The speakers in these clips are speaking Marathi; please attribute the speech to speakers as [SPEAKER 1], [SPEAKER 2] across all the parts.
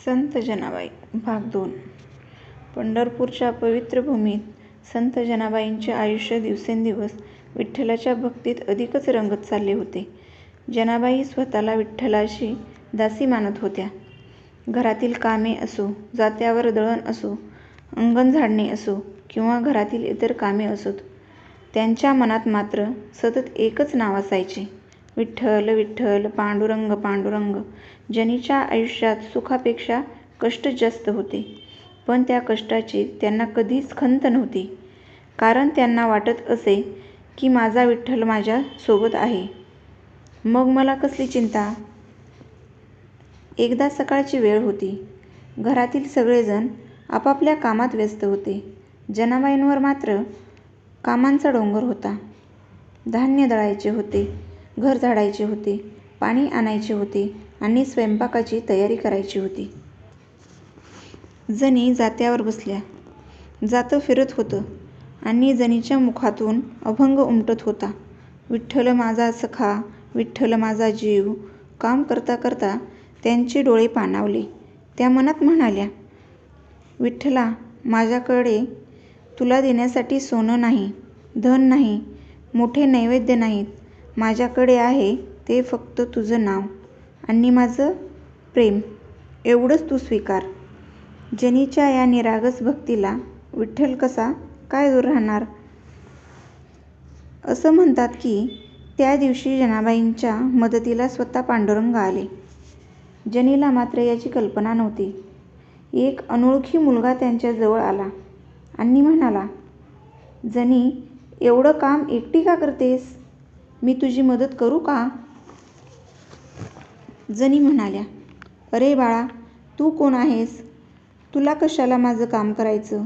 [SPEAKER 1] संत जनाबाई भाग 2. पंढरपूरच्या पवित्र भूमीत संत जनाबाईंचे आयुष्य दिवसेंदिवस विठ्ठलाच्या भक्तीत अधिकच रंगत चालले होते. जनाबाई स्वतःला विठ्ठलाची दासी मानत होत्या. घरातील कामे असो, जात्यावर दळण असो, अंगण झाडणे असो किंवा घरातील इतर कामे असोत, त्यांच्या मनात मात्र सतत एकच नाव असायचे, विठ्ठल विठ्ठल, पांडुरंग पांडुरंग. जनीच्या आयुष्यात सुखापेक्षा कष्ट जास्त होते, पण त्या कष्टाची त्यांना कधीच खंत नव्हती, कारण त्यांना वाटत असे की माझा विठ्ठल माझ्या सोबत आहे, मग मला कसली चिंता. एकदा सकाळची वेळ होती. घरातील सगळेजण आपापल्या कामात व्यस्त होते. जनाबाईंवर मात्र कामांचा डोंगर होता. धान्य दळायचे होते, घर झाडायचे होते, पाणी आणायचे होते आणि स्वयंपाकाची तयारी करायची होती. जनी जात्यावर बसल्या. जातं फिरत होतं आणि जनीच्या मुखातून अभंग उमटत होता. विठ्ठल माझा सखा, विठ्ठल माझा जीव. काम करता करता त्यांचे डोळे पाणावले. त्या मनात म्हणाल्या, विठ्ठला, माझ्याकडे तुला देण्यासाठी सोनं नाही, धन नाही, मोठे नैवेद्य नाहीत. माझ्याकडे आहे ते फक्त तुझं नाव आणि माझं प्रेम. एवढंच तू स्वीकार. जनीच्या या निरागस भक्तीला विठ्ठल कसा काय दूर राहणार. असं म्हणतात की त्या दिवशी जनाबाईंच्या मदतीला स्वतः पांडुरंग आले. जनीला मात्र याची कल्पना नव्हती. एक अनोळखी मुलगा त्यांच्या जवळ आला आणि म्हणाला, जनी, एवढं काम एकटी का करतेस? मी तुझी मदत करू का? जनी म्हणाल्या, अरे बाळा, तू कोण आहेस? तुला कशाला माझं काम करायचं?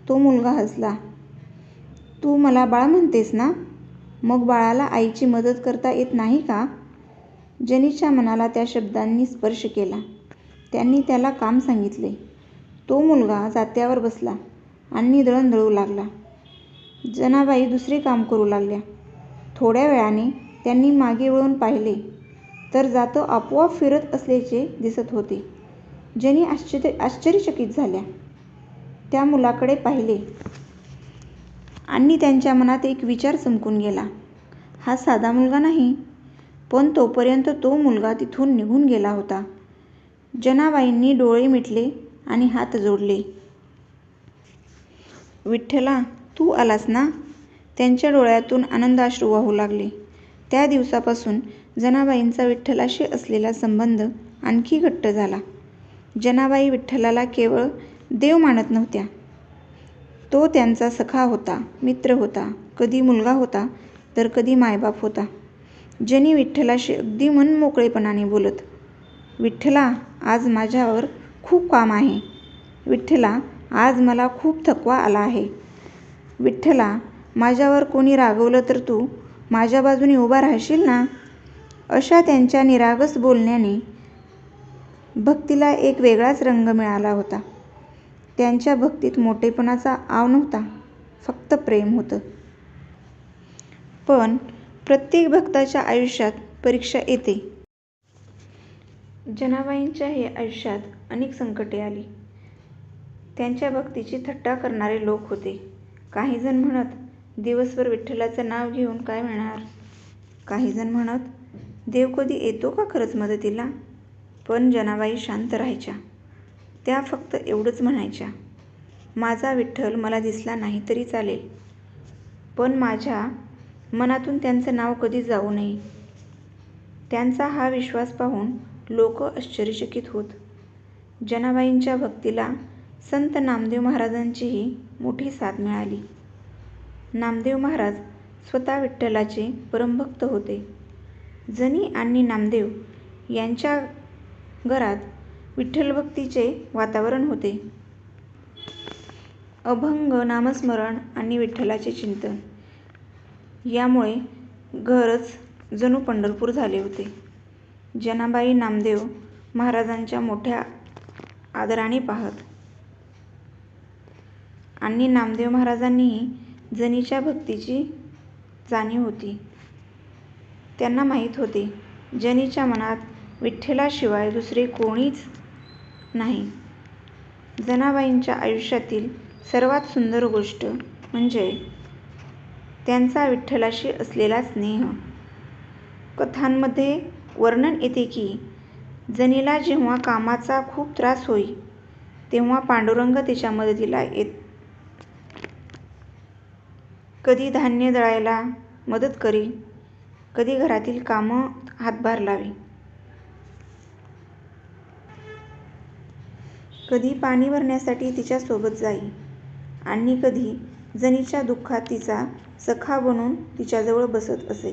[SPEAKER 1] तो मुलगा हसला. तू मला बाळ म्हणतेस ना? मग बाळाला आईची मदत करता येत नाही का? जनीच्या मनाला त्या शब्दांनी स्पर्श केला. त्यांनी त्याला काम सांगितले. तो मुलगा जात्यावर बसला आणि दळण दळू लागला. जनाबाई दुसरे काम करू लागल्या. थोड्या वेळाने त्यांनी मागे वळून पाहिले तर जातं आपोआप फिरत असल्याचे दिसत होते. जनी आश्चर्यचकित झाल्या. त्या मुलाकडे पाहिले आणि त्यांच्या मनात एक विचार चमकून गेला. हा साधा मुलगा नाही. पण तोपर्यंत तो मुलगा तिथून निघून गेला होता. जनाबाईंनी डोळे मिटले आणि हात जोडले. विठ्ठला, तू आलास ना? त्यांच्या डोळ्यातून आनंदाश्रू वाहू लागले. त्या दिवसापासून जनाबाईंचा विठ्ठलाशी असलेला संबंध आणखी घट्ट झाला. जनाबाई विठ्ठलाला केवळ देव मानत नव्हत्या. तो त्यांचा सखा होता, मित्र होता, कधी मुलगा होता तर कधी मायबाप होता. जनी विठ्ठलाशी अगदी मनमोकळेपणाने बोलत, विठ्ठला, आज माझ्यावर खूप काम आहे. विठ्ठला, आज मला खूप थकवा आला आहे. विठ्ठला, माझ्यावर कोणी रागवलं तर तू माझ्या बाजूने उभा राहशील ना? अशा त्यांच्या निरागस बोलण्याने भक्तीला एक वेगळाच रंग मिळाला होता. त्यांच्या भक्तीत मोठेपणाचा आव नव्हता, फक्त प्रेम होतं. पण प्रत्येक भक्ताच्या आयुष्यात परीक्षा येते. जनाबाईंच्या हे आयुष्यात अनेक संकटे आली. त्यांच्या भक्तीची थट्टा करणारे लोक होते. काही जण म्हणत, दिवसभर विठ्ठलाचं नाव घेऊन काय मिळणार? काही जण म्हणत, देव कधी येतो का खरंच मदतीला? पण जनाबाई शांत राहायच्या. त्या फक्त एवढंच म्हणायच्या, माझा विठ्ठल मला दिसला नाही तरी चालेल, पण माझ्या मनातून त्यांचं नाव कधी जाऊ नये. त्यांचा हा विश्वास पाहून लोक आश्चर्यचकित होत. जनाबाईंच्या भक्तीला संत नामदेव महाराजांचीही मोठी साथ मिळाली. नामदेव महाराज स्वतः विठ्ठलाचे परमभक्त होते. जनी आणि नामदेव यांच्या घरात विठ्ठलभक्तीचे वातावरण होते. अभंग, नामस्मरण आणि विठ्ठलाचे चिंतन यामुळे घरच जणू पंढरपूर झाले होते. जनाबाई नामदेव महाराजांच्या मोठ्या आदराने पाहत आणि नामदेव महाराजांनीही जनीच्या भक्तीची जाणीव होती. त्यांना माहीत होते, जनीच्या मनात विठ्ठलाशिवाय दुसरे कोणीच नाही. जनाबाईंच्या आयुष्यातील सर्वात सुंदर गोष्ट म्हणजे त्यांचा विठ्ठलाशी असलेला स्नेह. कथांमध्ये वर्णन येते की जनीला जेव्हा कामाचा खूप त्रास होई तेव्हा पांडुरंग तिच्या मदतीला येत. कधी धान्य दळायला मदत करी, कधी घरातील कामं हातभार लावी, कधी पाणी भरण्यासाठी तिच्या सोबत जाई आणि कधी जनीच्या दुःखात तिचा सखा बनून तिच्याजवळ बसत असे.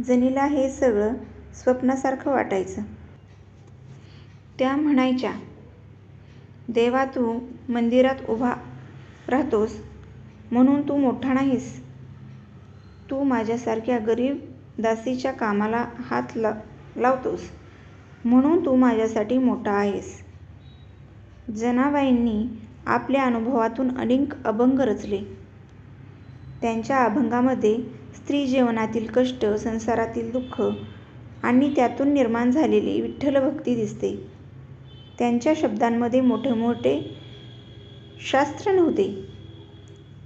[SPEAKER 1] जनीला हे सगळं स्वप्नासारखं वाटायचं. त्या म्हणायच्या, देवा तू मंदिरात उभा राहतोस म्हणून तू मोठा नाहीस. तू माझ्यासारख्या गरीब दासीच्या कामाला हात लावतोस म्हणून तू माझ्यासाठी मोठा आहेस. जनाबाईंनी आपल्या अनुभवातून अनेक अभंग रचले. त्यांच्या अभंगामध्ये स्त्री जीवनातील कष्ट, संसारातील दुःख आणि त्यातून निर्माण झालेली विठ्ठलभक्ती दिसते. त्यांच्या शब्दांमध्ये मोठे मोठे शास्त्र नव्हते,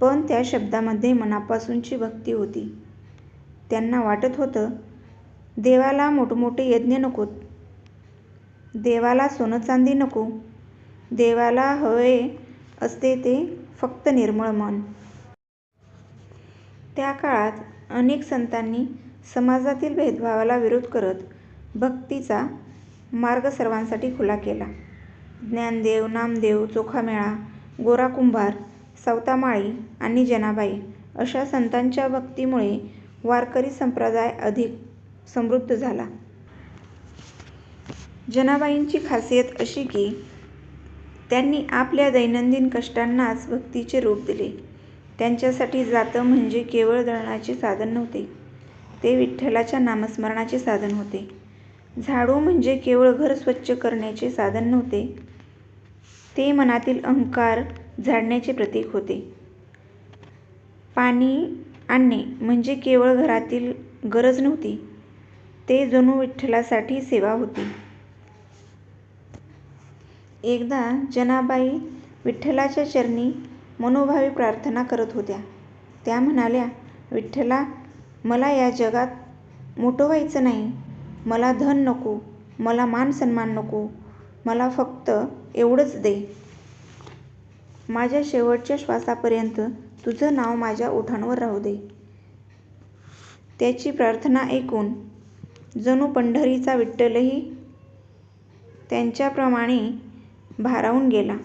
[SPEAKER 1] पण त्या शब्दामध्ये मनापासूनची भक्ती होती. त्यांना वाटत होतं, देवाला मोठमोठे यज्ञ नकोत, देवाला सोनं चांदी नको, देवाला हवे असते ते फक्त निर्मळ मन. त्या काळात अनेक संतांनी समाजातील भेदभावाला विरोध करत भक्तीचा मार्ग सर्वांसाठी खुला केला. ज्ञानदेव, नामदेव, चोखामेळा, गोरा कुंभार, सावतामाळी आणि जनाबाई अशा संतांच्या भक्तीमुळे वारकरी संप्रदाय अधिक समृद्ध झाला. जनाबाईंची खासियत अशी की त्यांनी आपल्या दैनंदिन कष्टांनाच भक्तीचे रूप दिले. त्यांच्यासाठी जातं म्हणजे केवळ दळणाचे साधन नव्हते, ते विठ्ठलाच्या नामस्मरणाचे साधन होते. झाडू म्हणजे केवळ घर स्वच्छ करण्याचे साधन नव्हते, ते मनातील अहंकार झाडण्याचे प्रतीक होते. पाणी आणणे म्हणजे केवळ घरातील गरज नव्हती, ते जणू विठ्ठलासाठी सेवा होती. एकदा जनाबाई विठ्ठलाच्या चरणी मनोभावे प्रार्थना करत होत्या. त्या म्हणाल्या, विठ्ठला, मला या जगात मोठं व्हायचं नाही. मला धन नको, मला मान सन्मान नको, मला फक्त एवढंच दे. माझ्या शेवटच्या श्वासापर्यंत तुझं नाव माझ्या ओठांवर राहू दे. त्याची प्रार्थना ऐकून जणू पंढरीचा विठ्ठलही त्यांच्याप्रमाणे भारावून गेला.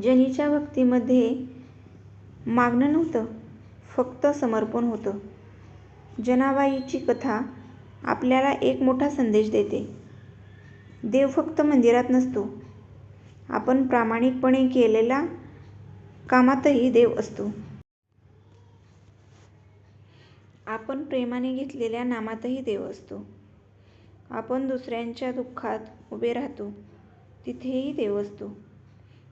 [SPEAKER 1] जनीच्या भक्तीमध्ये मागणं नव्हतं, फक्त समर्पण होतं. जनाबाईची कथा आपल्याला एक मोठा संदेश देते. देव फक्त मंदिरात नसतो, आपण प्रामाणिकपणे केलेल्या कामातही देव असतो. आपण प्रेमाने घेतलेल्या नामातही देव असतो. आपण दुसऱ्यांच्या दुःखात उभे राहतो, तिथेही देव असतो.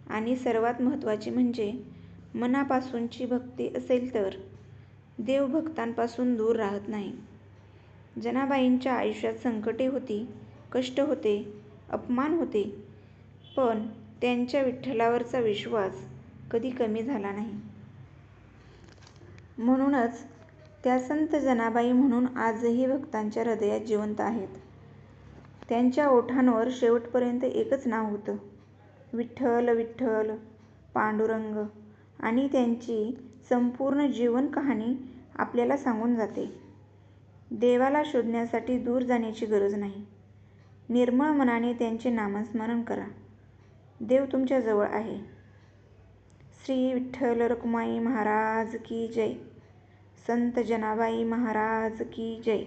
[SPEAKER 1] आणि सर्वात महत्त्वाचे म्हणजे मनापासूनची भक्ती असेल तर देव भक्तांपासून दूर राहत नाही. जनाबाईंच्या आयुष्यात संकटे होती, कष्ट होते, अपमान होते, पण त्यांच्या विठ्ठलावरचा विश्वास कधी कमी झाला नाही. म्हणूनच त्या संत जनाबाई म्हणून आजही भक्तांच्या हृदयात जिवंत आहेत. त्यांच्या ओठांवर शेवटपर्यंत एकच नाव होतं, विठ्ठल विठ्ठल पांडुरंग. आणि त्यांची संपूर्ण जीवन कहाणी आपल्याला सांगून जाते, देवाला शोधण्यासाठी दूर जाण्याची गरज नाही. निर्मळ मनाने त्यांचे नामस्मरण करा, देव तुमच्या जवळ आहे. श्री विठ्ठल रखुमाई महाराज की जय. संत जनाबाई महाराज की जय.